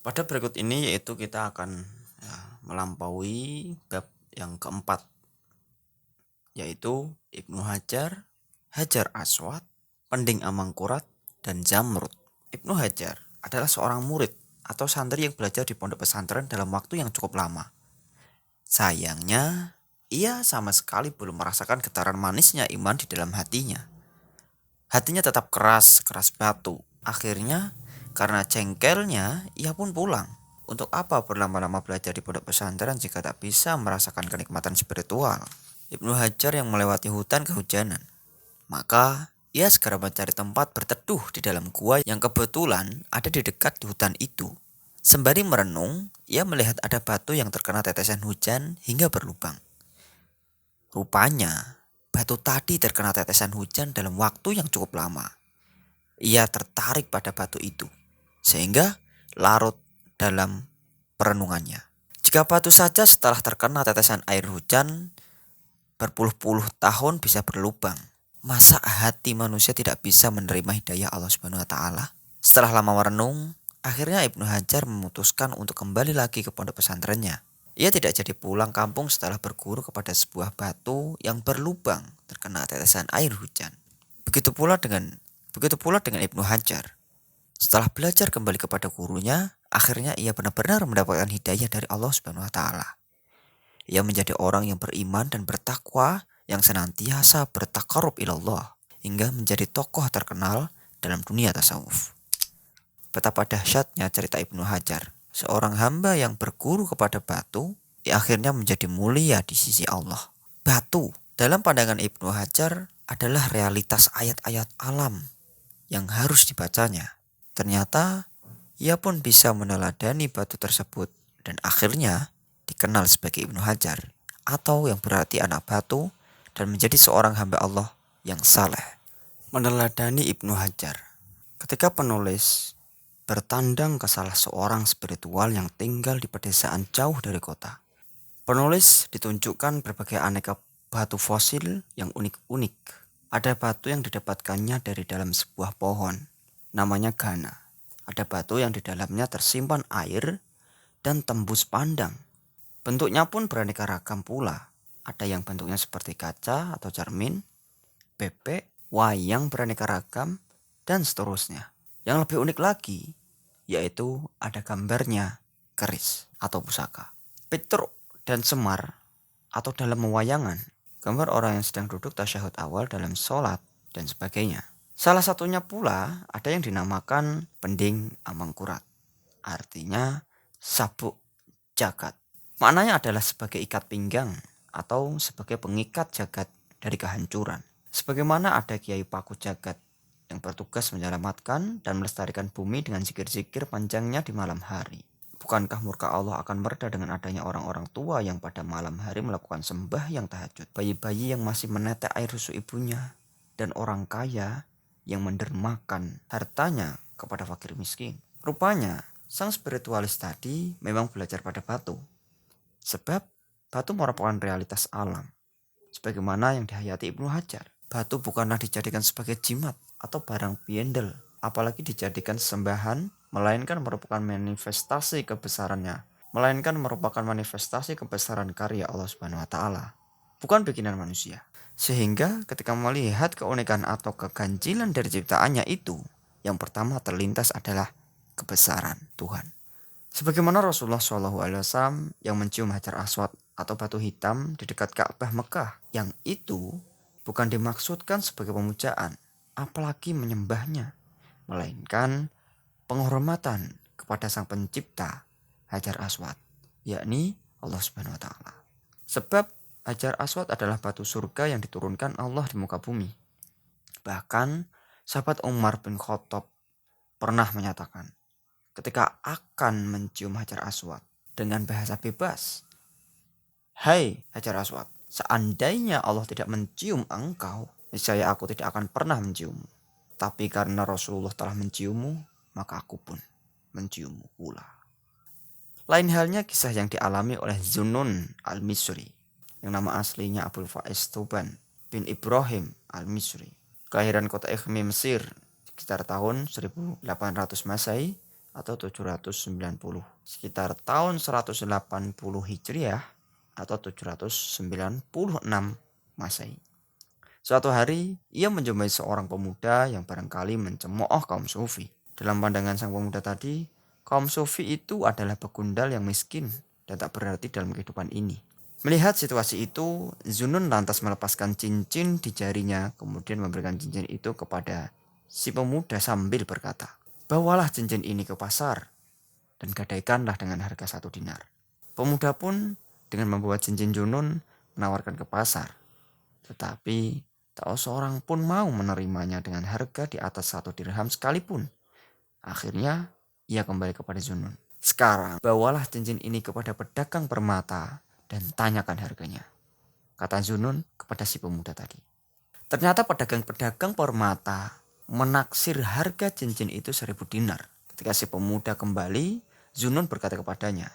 Pada berikut ini yaitu kita akan melampaui bab yang keempat, yaitu Ibnu Hajar, Hajar Aswad, Pending Amangkurat, dan Zamrud. Ibnu Hajar adalah seorang murid atau santri yang belajar di pondok pesantren dalam waktu yang cukup lama. Sayangnya, ia sama sekali belum merasakan getaran manisnya iman di dalam hatinya. Hatinya tetap keras, keras batu. Akhirnya, karena jengkelnya, ia pun pulang. Untuk apa berlama-lama belajar di pondok pesantren jika tak bisa merasakan kenikmatan spiritual? Ibnu Hajar yang melewati hutan kehujanan. Maka, ia segera mencari tempat berteduh di dalam gua yang kebetulan ada di dekat di hutan itu. Sembari merenung, ia melihat ada batu yang terkena tetesan hujan hingga berlubang. Rupanya, batu tadi terkena tetesan hujan dalam waktu yang cukup lama. Ia tertarik pada batu itu, sehingga larut dalam perenungannya. Jika batu saja setelah terkena tetesan air hujan berpuluh-puluh tahun bisa berlubang, masa hati manusia tidak bisa menerima hidayah Allah Subhanahu wa taala? Setelah lama merenung, akhirnya Ibnu Hajar memutuskan untuk kembali lagi ke pondok pesantrennya. Ia tidak jadi pulang kampung setelah berguru kepada sebuah batu yang berlubang terkena tetesan air hujan. Begitu pula dengan Ibnu Hajar. Setelah belajar kembali kepada gurunya, akhirnya ia benar-benar mendapatkan hidayah dari Allah Subhanahu wa taala. Ia menjadi orang yang beriman dan bertakwa yang senantiasa bertakarub ilallah hingga menjadi tokoh terkenal dalam dunia tasawuf. Betapa dahsyatnya cerita Ibnu Hajar, seorang hamba yang berguru kepada batu, akhirnya menjadi mulia di sisi Allah. Batu dalam pandangan Ibnu Hajar adalah realitas ayat-ayat alam yang harus dibacanya. Ternyata ia pun bisa meneladani batu tersebut dan akhirnya dikenal sebagai Ibnu Hajar atau yang berarti anak batu dan menjadi seorang hamba Allah yang saleh. Meneladani Ibnu Hajar. Ketika penulis bertandang ke salah seorang spiritual yang tinggal di pedesaan jauh dari kota, penulis ditunjukkan berbagai aneka batu fosil yang unik-unik. Ada batu yang didapatkannya dari dalam sebuah pohon, namanya Gana. Ada batu yang di dalamnya tersimpan air dan tembus pandang. Bentuknya pun beraneka ragam pula. Ada yang bentuknya seperti kaca atau cermin, bebek, wayang beraneka ragam, dan seterusnya. Yang lebih unik lagi, yaitu ada gambarnya keris atau pusaka. Petruk dan Semar atau dalam mewayangan, gambar orang yang sedang duduk tasyahud awal dalam sholat dan sebagainya. Salah satunya pula ada yang dinamakan Pending Amangkurat, artinya sabuk jagat. Maknanya adalah sebagai ikat pinggang atau sebagai pengikat jagat dari kehancuran. Sebagaimana ada Kiai Paku Jagat yang bertugas menyelamatkan dan melestarikan bumi dengan zikir-zikir panjangnya di malam hari. Bukankah murka Allah akan mereda dengan adanya orang-orang tua yang pada malam hari melakukan sembahyang tahajud, bayi-bayi yang masih menetek air susu ibunya, dan orang kaya yang mendermakan hartanya kepada fakir miskin? Rupanya, sang spiritualis tadi memang belajar pada batu. Sebab, batu merupakan realitas alam. Sebagaimana yang dihayati Ibnu Hajar. Batu bukanlah dijadikan sebagai jimat atau barang piendel, apalagi dijadikan sembahan, melainkan merupakan manifestasi kebesarannya, melainkan merupakan manifestasi kebesaran karya Allah Subhanahu wa taala, bukan bikinan manusia. Sehingga ketika melihat keunikan atau keganjilan dari ciptaannya itu, yang pertama terlintas adalah kebesaran Tuhan. Sebagaimana Rasulullah SAW yang mencium Hajar Aswad atau batu hitam di dekat Ka'bah Mekah, yang itu bukan dimaksudkan sebagai pemujaan, apalagi menyembahnya, melainkan penghormatan kepada sang pencipta Hajar Aswad, yakni Allah Subhanahu wa taala. Sebab Hajar Aswad adalah batu surga yang diturunkan Allah di muka bumi. Bahkan sahabat Umar bin Khattab pernah menyatakan, ketika akan mencium Hajar Aswad dengan bahasa bebas, "Hai Hajar Aswad, seandainya Allah tidak mencium engkau, niscaya aku tidak akan pernah menciummu. Tapi karena Rasulullah telah menciummu, maka aku pun menciummu pula." Lain halnya kisah yang dialami oleh Zunnun al-Misri, yang nama aslinya Abul Faiz Tuban bin Ibrahim al-Misri. Kelahiran kota Ikhmi Mesir sekitar tahun 1800 Masehi atau 790, sekitar tahun 180 Hijriah atau 796 Masehi. Suatu hari, ia menjumpai seorang pemuda yang barangkali mencemooh kaum sufi. Dalam pandangan sang pemuda tadi, kaum sufi itu adalah begundal yang miskin dan tak berarti dalam kehidupan ini. Melihat situasi itu, Zunun lantas melepaskan cincin di jarinya, kemudian memberikan cincin itu kepada si pemuda sambil berkata, "Bawalah cincin ini ke pasar dan gadaikanlah dengan harga 1 dinar." Pemuda pun dengan membawa cincin Zunun menawarkan ke pasar. Tetapi tak seorang pun mau menerimanya dengan harga di atas 1 dirham sekalipun. Akhirnya ia kembali kepada Zunun. "Sekarang bawalah cincin ini kepada pedagang permata dan tanyakan harganya," kata Zunun kepada si pemuda tadi. Ternyata pedagang-pedagang permata menaksir harga cincin itu 1.000 dinar. Ketika si pemuda kembali, Zunun berkata kepadanya,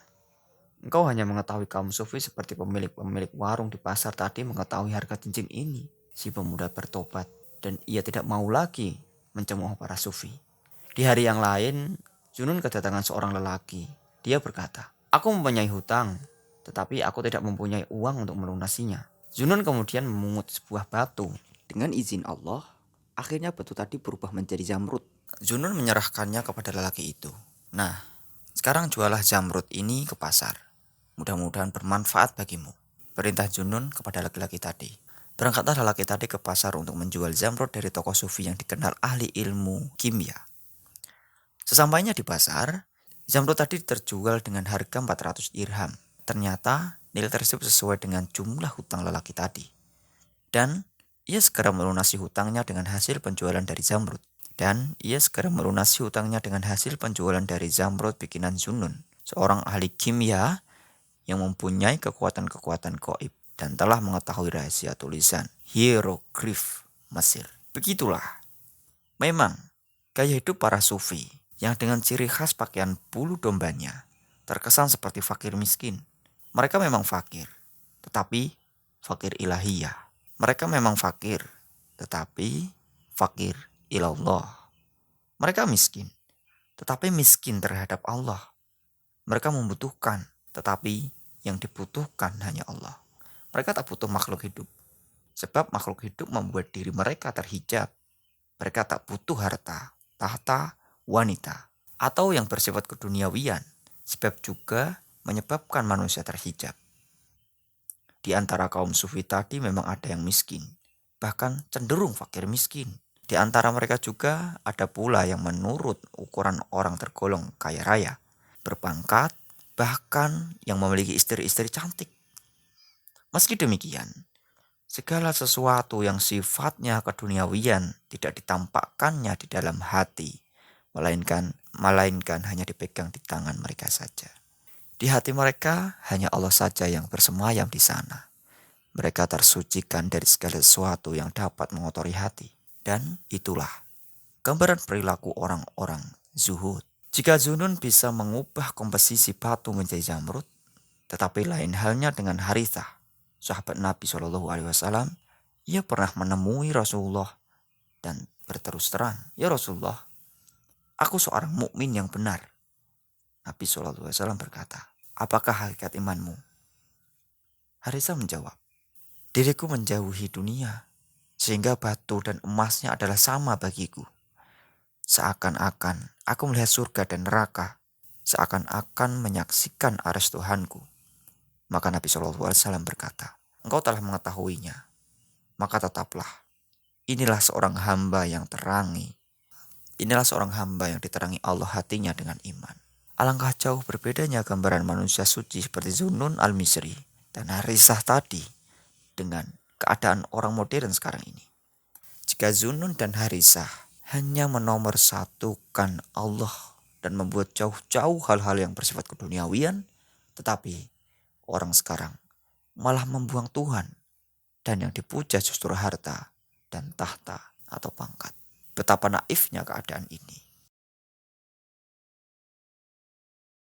"Engkau hanya mengetahui kaum sufi seperti pemilik-pemilik warung di pasar tadi mengetahui harga cincin ini." Si pemuda bertobat dan ia tidak mau lagi mencemooh para sufi. Di hari yang lain, Zunun kedatangan seorang lelaki. Dia berkata, "Aku mempunyai hutang, tetapi aku tidak mempunyai uang untuk melunasinya." Zunun kemudian memungut sebuah batu. Dengan izin Allah, akhirnya batu tadi berubah menjadi zamrud. Zunun menyerahkannya kepada lelaki itu. "Nah, sekarang jualah zamrud ini ke pasar. Mudah-mudahan bermanfaat bagimu," perintah Zunun kepada laki-laki tadi. Berangkatlah lelaki tadi ke pasar untuk menjual zamrud dari toko sufi yang dikenal ahli ilmu kimia. Sesampainya di pasar, zamrud tadi terjual dengan harga 400 dirham. Ternyata nilai tersebut sesuai dengan jumlah hutang lelaki tadi. Dan ia segera melunasi hutangnya dengan hasil penjualan dari zamrud. Bikinan Zunun, seorang ahli kimia yang mempunyai kekuatan-kekuatan gaib dan telah mengetahui rahasia tulisan hieroglif Mesir. Begitulah memang gaya hidup para sufi yang dengan ciri khas pakaian bulu dombanya terkesan seperti fakir miskin. Mereka memang fakir, tetapi fakir ilahiyah. Mereka memang fakir, tetapi fakir ilallah. Mereka miskin, tetapi miskin terhadap Allah. Mereka membutuhkan, tetapi yang dibutuhkan hanya Allah. Mereka tak butuh makhluk hidup, sebab makhluk hidup membuat diri mereka terhijab. Mereka tak butuh harta, tahta, wanita, atau yang bersifat keduniawian, sebab juga menyebabkan manusia terhijab. Di antara kaum sufi tadi memang ada yang miskin, bahkan cenderung fakir miskin. Di antara mereka juga ada pula yang menurut ukuran orang tergolong kaya raya, berpangkat, bahkan yang memiliki istri-istri cantik. Meski demikian, segala sesuatu yang sifatnya keduniawian tidak ditampakkannya di dalam hati, melainkan hanya dipegang di tangan mereka saja. Di hati mereka hanya Allah saja yang bersemayam di sana. Mereka tersucikan dari segala sesuatu yang dapat mengotori hati. Dan itulah gambaran perilaku orang-orang zuhud. Jika Zunun bisa mengubah komposisi batu menjadi zamrud, tetapi lain halnya dengan Harithah, sahabat Nabi SAW. Ia pernah menemui Rasulullah dan berterus terang, "Ya Rasulullah, aku seorang mukmin yang benar." Nabi SAW berkata, "Apakah hakikat imanmu?" Harithah menjawab, "Diriku menjauhi dunia, sehingga batu dan emasnya adalah sama bagiku. Seakan-akan aku melihat surga dan neraka, seakan-akan menyaksikan arsy Tuhanku." Maka Nabi SAW berkata, "Engkau telah mengetahuinya, maka tetaplah. Inilah seorang hamba yang diterangi Allah hatinya dengan iman." Alangkah jauh berbedanya gambaran manusia suci seperti Zunun al-Misri dan Harithah tadi dengan keadaan orang modern sekarang ini. Jika Zunun dan Harithah hanya menomorsatukan Allah dan membuat jauh-jauh hal-hal yang bersifat keduniawian, tetapi orang sekarang malah membuang Tuhan, dan yang dipuja justru harta dan tahta atau pangkat. Betapa naifnya keadaan ini.